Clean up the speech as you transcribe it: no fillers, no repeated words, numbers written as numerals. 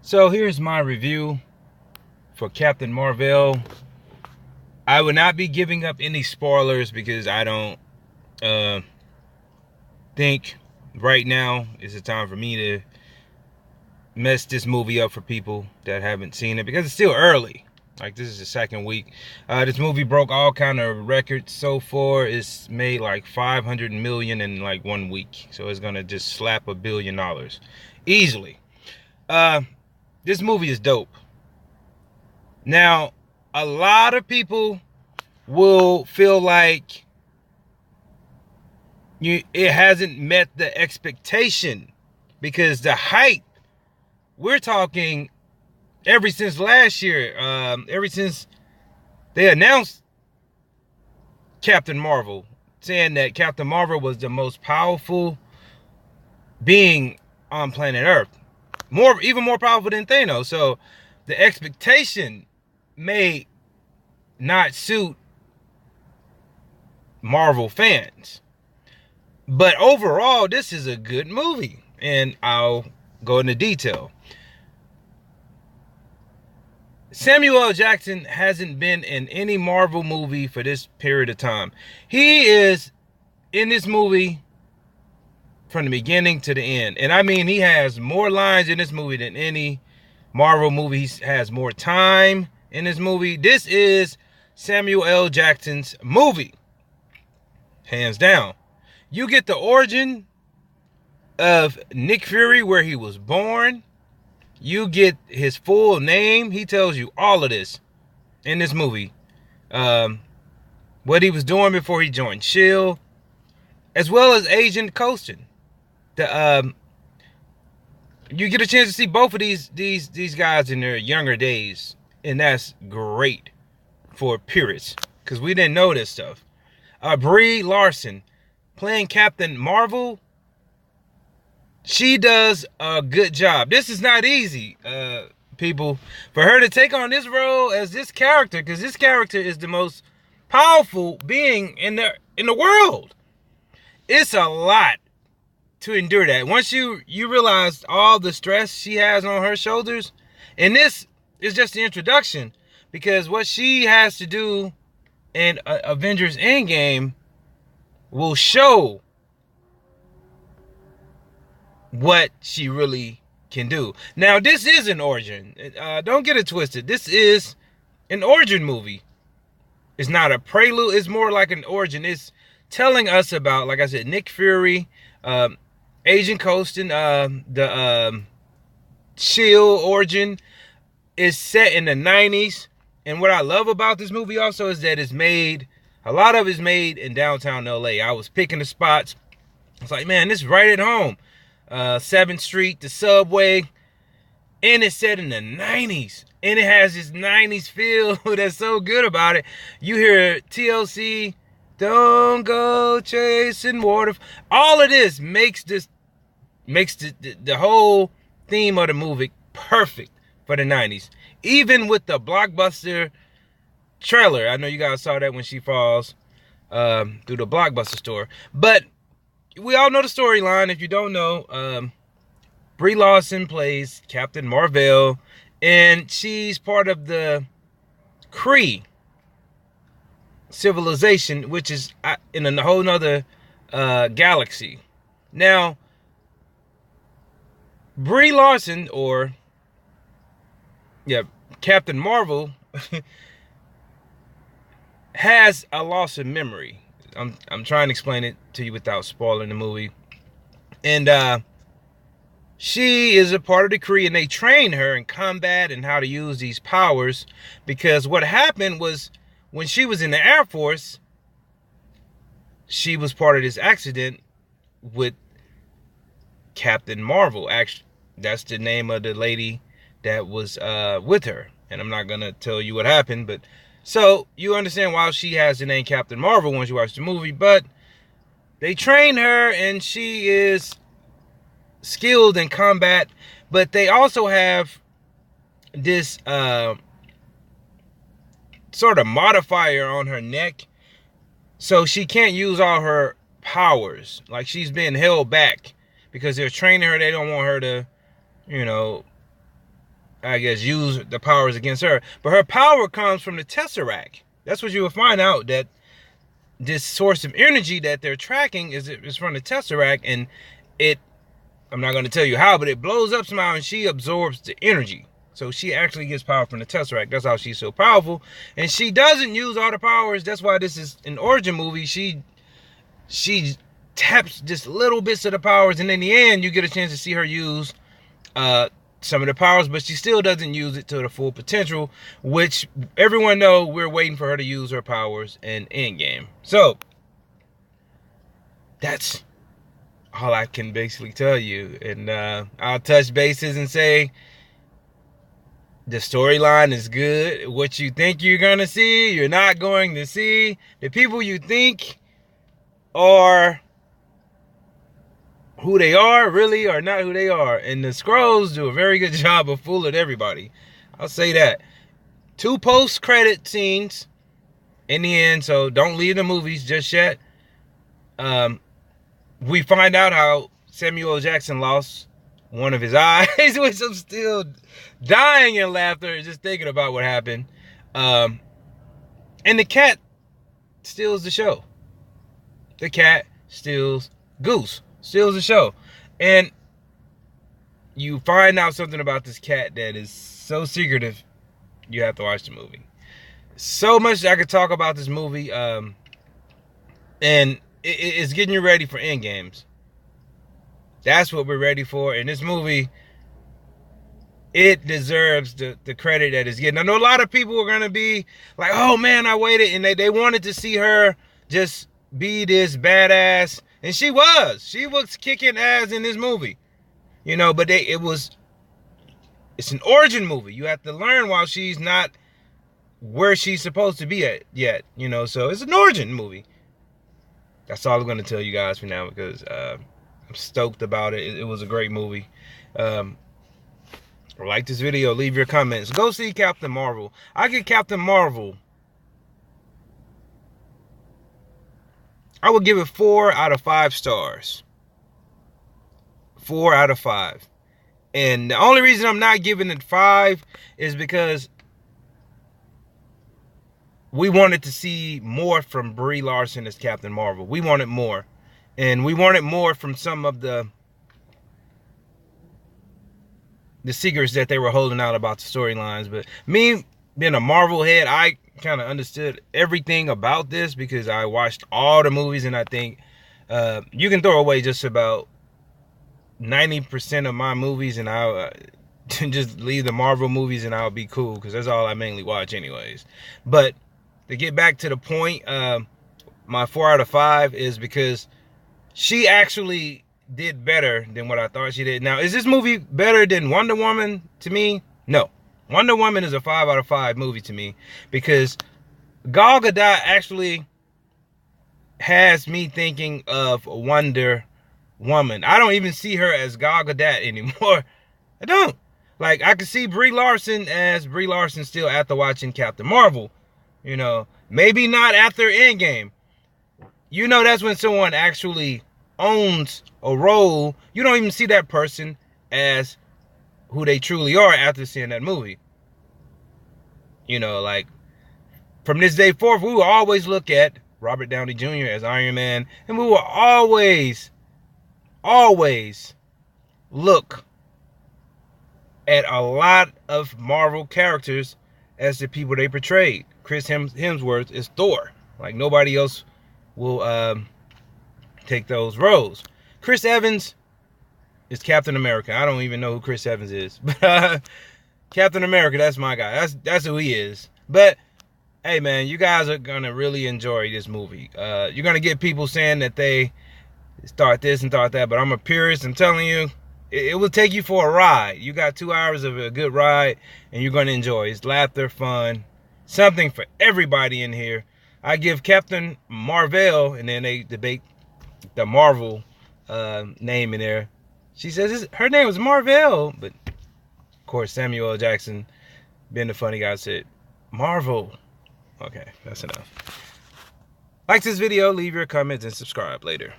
So here's my review for Captain Marvel. I will not be giving up any spoilers because I don't think right now is the time for me to mess this movie up for people that haven't seen it, because it's still early. Like, this is the second week. This movie broke all kind of records so far. It's made like 500 million in like 1 week, so it's gonna just slap $1 billion easily. This movie is dope. Now, a lot of people will feel like it hasn't met the expectation because the hype, we're talking ever since last year, ever since they announced Captain Marvel, saying that Captain Marvel was the most powerful being on planet Earth, even more powerful than Thanos. So the expectation may not suit Marvel fans, but overall this is a good movie, and I'll go into detail. Samuel L. Jackson hasn't been in any Marvel movie for this period of time. He is in this movie from the beginning to the end. And I mean, he has more lines in this movie than any Marvel movie. He has more time in this movie. This is Samuel L. Jackson's movie, hands down. You get the origin of Nick Fury, where he was born. You get his full name. He tells you all of this in this movie. What he was doing before he joined S.H.I.E.L.D., as well as Agent Coulson. You get a chance to see both of these guys in their younger days, and that's great for purists, because we didn't know this stuff. Brie Larson playing Captain Marvel. She does a good job. This is not easy, people, for her to take on this role as this character, because this character is the most powerful being in the world. It's a lot to endure that. Once you realize all the stress she has on her shoulders, and this is just the introduction, because what she has to do in Avengers Endgame will show what she really can do. Now, this is an origin. Don't get it twisted. This is an origin movie. It's not a prelude. It's more like an origin. It's telling us about, like I said, Nick Fury, Agent Coulson, the S.H.I.E.L.D. origin is set in the 90s. And what I love about this movie also is that a lot of it's made in downtown LA. I was picking the spots. It's like, man, this is right at home. 7th Street, the subway, and it's set in the 90s, and it has this 90s feel that's so good about it. You hear TLC, don't go chasing water. All of this makes the whole theme of the movie perfect for the 90s. Even with the blockbuster trailer. I know you guys saw that when she falls through the Blockbuster store, but we all know the storyline. If you don't know, Brie Larson plays Captain Marvel, and she's part of the Kree civilization, which is in a whole nother galaxy. Now, Brie Larson, or Captain Marvel, has a loss of memory. I'm trying to explain it to you without spoiling the movie. And she is a part of the Kree, and they train her in combat and how to use these powers, because what happened was, when she was in the Air Force, she was part of this accident with Captain Marvel. Actually, that's the name of the lady that was with her. And I'm not going to tell you what happened, but so you understand why she has the name Captain Marvel once you watch the movie. But they train her, and she is skilled in combat, but they also have this sort of modifier on her neck, so she can't use all her powers. Like, she's been held back because they're training her. They don't want her to, I guess, use the powers against her. But her power comes from the Tesseract. That's what you will find out, that this source of energy that they're tracking is from the Tesseract, and I'm not going to tell you how, but it blows up somehow, and she absorbs the energy. So she actually gets power from the Tesseract. That's how she's so powerful. And she doesn't use all the powers. That's why this is an origin movie. She taps just little bits of the powers, and in the end, you get a chance to see her use some of the powers, but she still doesn't use it to the full potential, which everyone know we're waiting for her to use her powers in Endgame. So that's all I can basically tell you. And I'll touch bases and say the storyline is good. What you think you're gonna see, you're not going to see. The people you think are who they are really are not who they are. And the Skrulls do a very good job of fooling everybody. I'll say that. 2 post-credit scenes in the end, so don't leave the movies just yet. We find out how Samuel L. Jackson lost one of his eyes, which I'm still dying in laughter just thinking about what happened. And the cat steals the show. The cat steals Goose. Steals the show. And you find out something about this cat that is so secretive, you have to watch the movie. So much I could talk about this movie. And it's getting you ready for Endgames. That's what we're ready for. And this movie, it deserves the credit that it's getting. I know a lot of people are going to be like, oh man, I waited. And they wanted to see her just be this badass. And she was kicking ass in this movie, you know, but it's an origin movie. You have to learn while she's not where she's supposed to be at yet, you know, so it's an origin movie. That's all I'm going to tell you guys for now, because I'm stoked about it. It was a great movie. Like this video, leave your comments. Go see Captain Marvel. I get Captain Marvel, I would give it 4 out of 5 stars. 4 out of 5. And the only reason I'm not giving it 5 is because we wanted to see more from Brie Larson as Captain Marvel. We wanted more. And we wanted more from some of the secrets that they were holding out about the storylines. But me being a Marvel head, I kind of understood everything about this because I watched all the movies, and I think you can throw away just about 90% of my movies, and I'll just leave the Marvel movies, and I'll be cool because that's all I mainly watch anyways. But to get back to the point, my 4 out of 5 is because she actually did better than what I thought she did. Now, is this movie better than Wonder Woman to me? No. Wonder Woman is a 5 out of 5 movie to me because Gal Gadot actually has me thinking of Wonder Woman. I don't even see her as Gal Gadot anymore. I don't. Like, I can see Brie Larson as Brie Larson still after watching Captain Marvel. You know, maybe not after Endgame. You know, that's when someone actually owns a role. You don't even see that person as who they truly are after seeing that movie. You know, like, from this day forth, we will always look at Robert Downey Jr. as Iron Man, and we will always look at a lot of Marvel characters as the people they portrayed. Chris Hemsworth is Thor. Like, nobody else will take those roles. Chris Evans is Captain America. I don't even know who Chris Evans is. But Captain America, that's my guy. That's who he is. But hey, man, you guys are going to really enjoy this movie. You're going to get people saying that they thought this and thought that, but I'm a purist. I'm telling you, it will take you for a ride. You got 2 hours of a good ride, and you're going to enjoy it. It's laughter, fun, something for everybody in here. I give Captain Marvel, and then they debate the Marvel name in there. She says her name was Marvel, but of course Samuel L. Jackson, being the funny guy, said Marvel. Okay, that's enough. Like this video, leave your comments, and subscribe later.